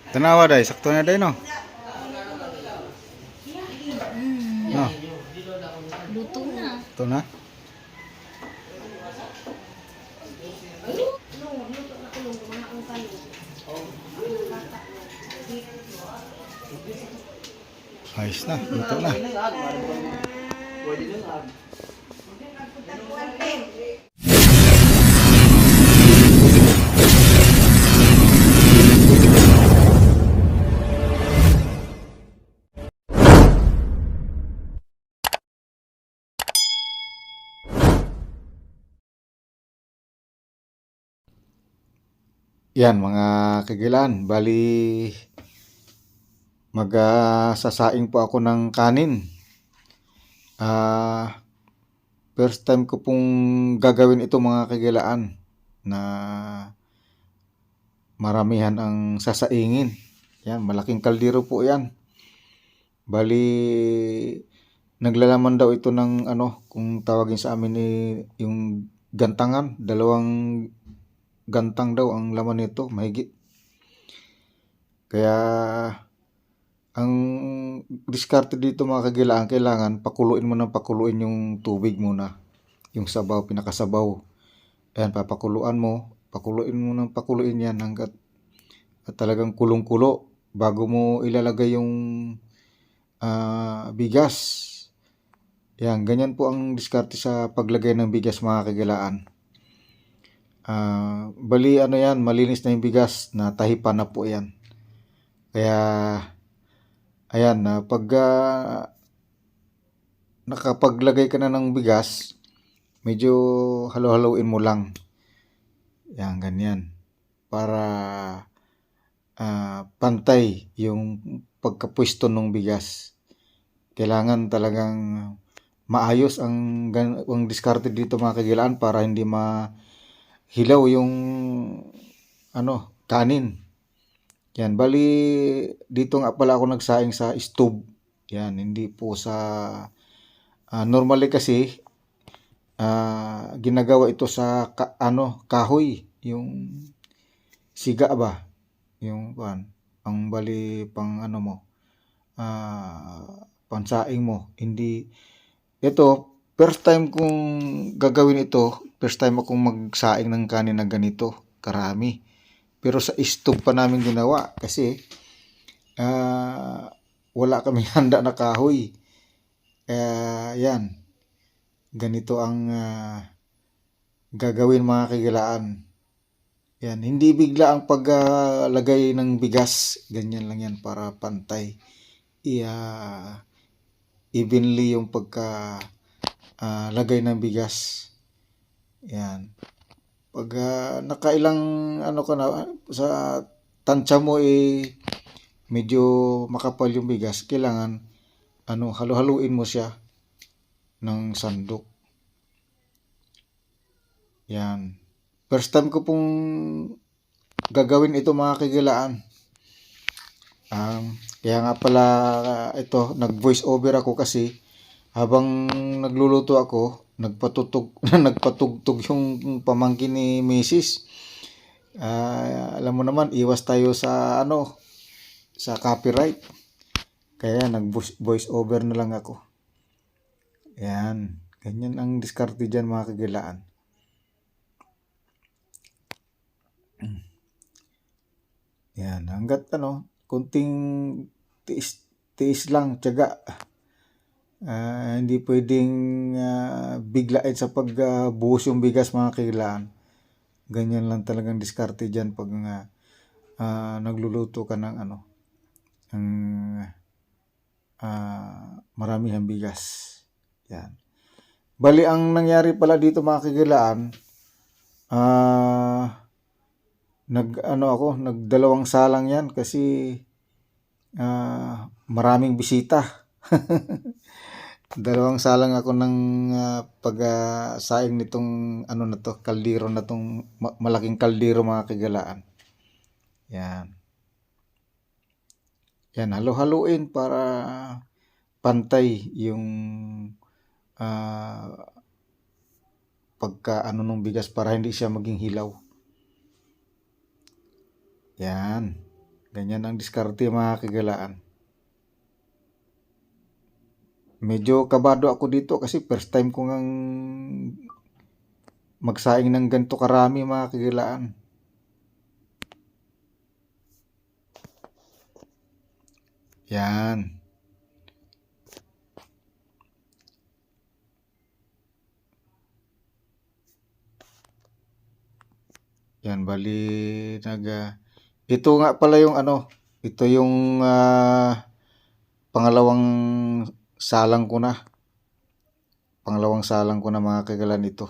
Tanawa day, sakto na day no. No, Luto na. ito na. Ayos na, ito na. Yan mga kagilan, bali sasaing po ako ng kanin. First time ko pong gagawin ito mga kagilaan na maramihan ang sasaingin. Yan, malaking kaldero po yan. Bali, naglalaman daw ito ng kung tawagin sa amin yung gantangan. Dalawang gantang daw ang laman nito, mahigit. Kaya, ang diskarte dito mga kagilaan, kailangan pakuluin mo ng pakuluin yung tubig muna. Yung sabaw, pinakasabaw. Ayan, pakuluin mo ng pakuluin yan hanggat talagang kulong-kulo bago mo ilalagay yung bigas. Yan, ganyan po ang diskarte sa paglagay ng bigas mga kagilaan. Bali yan, malinis na yung bigas na tahipan na po yan. Kaya, ayan, pag nakapaglagay ka na ng bigas, medyo halo-haloin mo lang. Yan, ganyan. Para pantay yung pagkapwesto ng bigas. Kailangan talagang maayos ang diskarte dito mga kagilaan para hindi mahilaw yung kanin. Yan, bali dito nga pala ako nagsaing sa stove. Yan, hindi po sa normally kasi ginagawa ito sa kahoy, yung siga ba? Yung ang bali pang pansaing mo. Hindi ito first time kong gagawin ito, first time akong magsaing ng kanin na ganito karami. Pero sa stove pa namin ginawa kasi wala kami handa na kahoy. Yan. Ganito ang gagawin mga kagilaan. Yan, hindi bigla ang paglagay ng bigas. Ganyan lang yan para pantay. Evenly yung lagay ng bigas. Yan. Pag nakailang ka na sa tansya mo medyo makapal yung bigas, kailangan halo-haluin mo siya ng sandok. Yan. First time ko pong gagawin ito mga kagilaan. Kaya nga pala ito, nag-voice over ako kasi habang nagluluto ako, nagpatugtog yung pamangkin ni Mrs. Alam mo naman, iwas tayo sa sa copyright. Kaya nag-voice over na lang ako. Yan. Ganyan ang diskarte dyan mga kagilaan. Yan. Hanggat kunting tiis lang, tiyaga. Hindi pwedeng biglain sa pagbuhos yung bigas mga kagilaan. Ganyan lang talagang diskarte dyan pag nagluluto ka ng ng maramihang bigas. Yan. Bali ang nangyari pala dito mga kagilaan, nagdalawang salang yan kasi maraming bisita. Dalawang salang ako ng pag-saing nitong kaldero na tong malaking kaldero mga kagilaan. Yan. Yan, halo-haluin para pantay yung pagka ng bigas para hindi siya maging hilaw. Yan. Ganyan ang diskarte mga kagalaan. Medyo kabado ako dito kasi first time ko ngang magsaing ng ganito karami mga kagalaan. Yan. Yan, bali ito nga pala yung ito yung pangalawang salang ko na. Pangalawang salang ko na mga kagalan ito.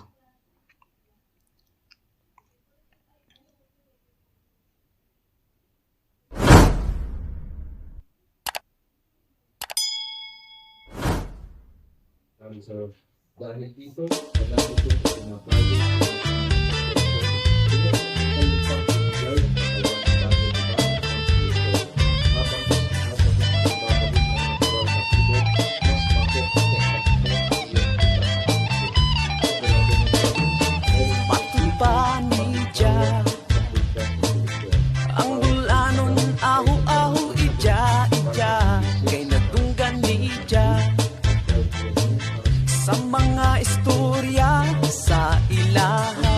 So, dahil dito, marami po mga project. Pati ba ni Jah ang bulanon ahu-ahu ija-ija kay nadunggan ni Jah sa mga istorya sa ilaha.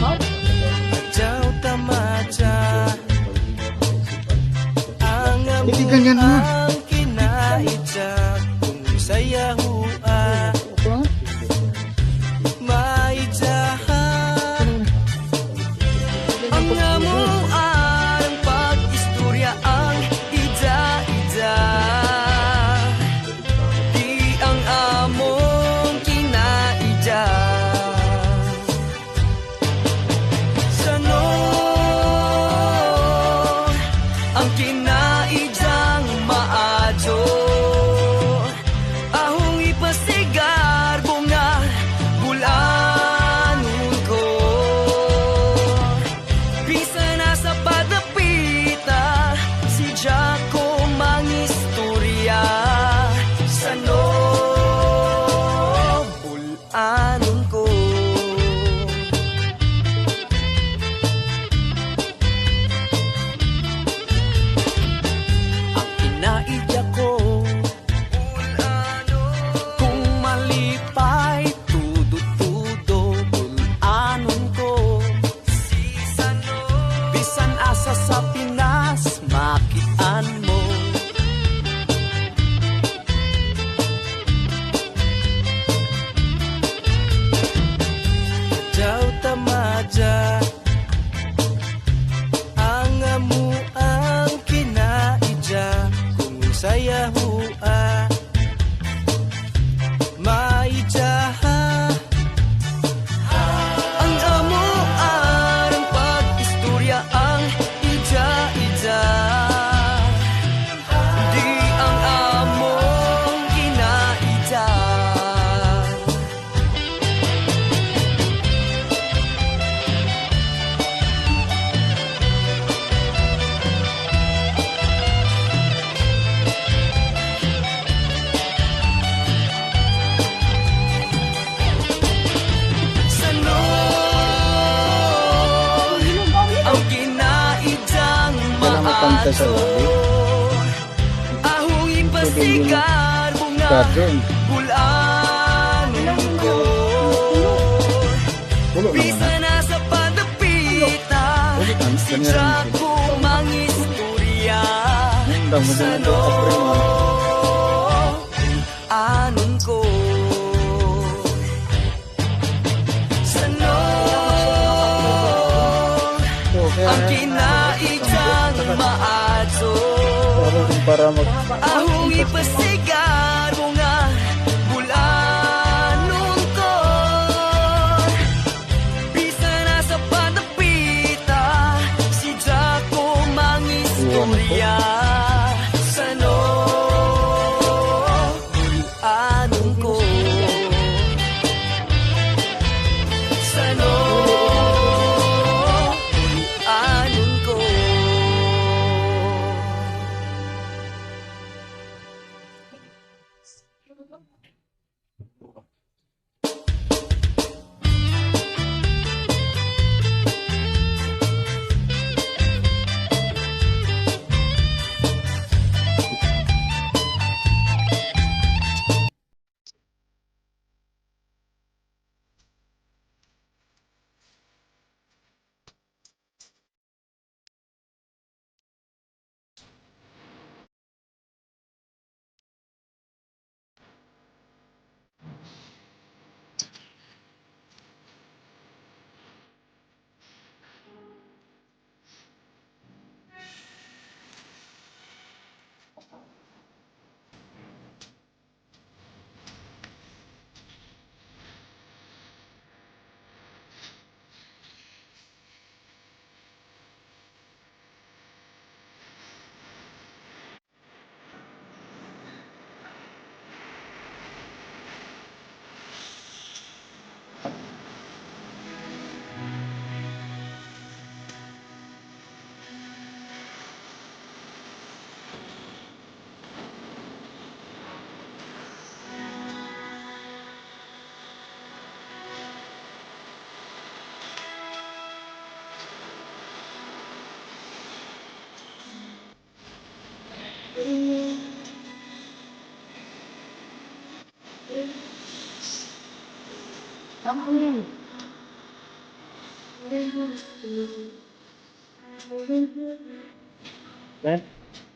Adyaw tamaja ang Hindi ganyan na. ang kinaija kung saya hua maijahan ang amuan pag-istorya ang ija-ija di ang among kinaija sano ang kinaijang maadyo ahong ipasigar bunga bulanon ko bisa na sa padapita si Jaco mangistorya sano bulanon ko. Ang kinaidya ko kung malipay tudo-tudo bulanon ko bisan asa sa Pinas makian mo daw tamaja ang amuang kinaidya kung saya hua maijaha ang amuan ang pag-istorya ang ija-ija di ang among kinaidya. Sano ang kinaidang maaso ahong ipasigar bunga bulanon ko bisa na sa padapita si Jaco mangistorya sano anon ko sano ang kinaidang maadso Para mag ahong ipasigar bunga bulanon ko bisa na sa padapita si Jaco mangistorya sano bulanon ko sano bulanon ko.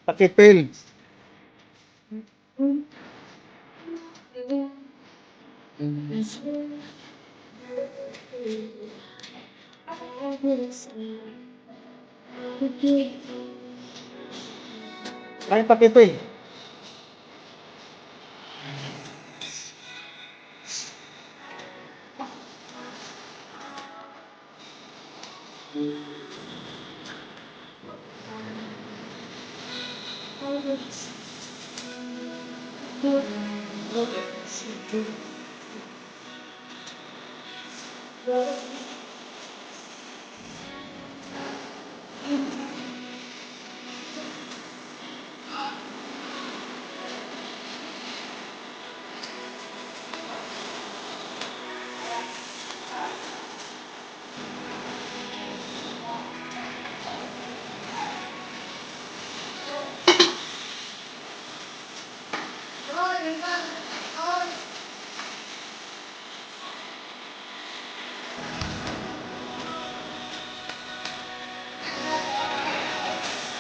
Pakipil. Ay, pakipil.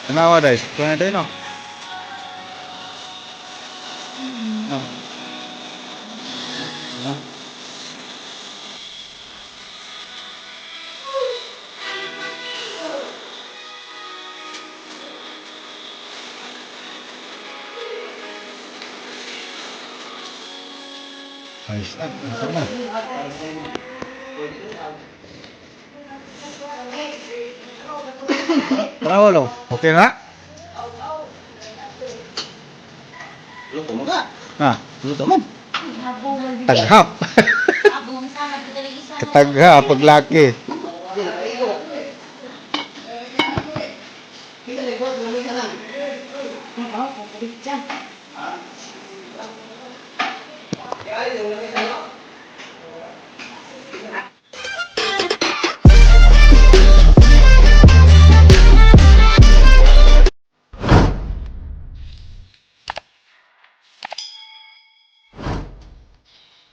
Kenapa, Dai? Kau ada no? No. No. Ayos na. Ayos na. Kenapa lo? Oke na? Luto mo ka. Nah, Luto mo. Habungan din. taghap. Habungan sana. Talaga isa. Kataghap, paglaki.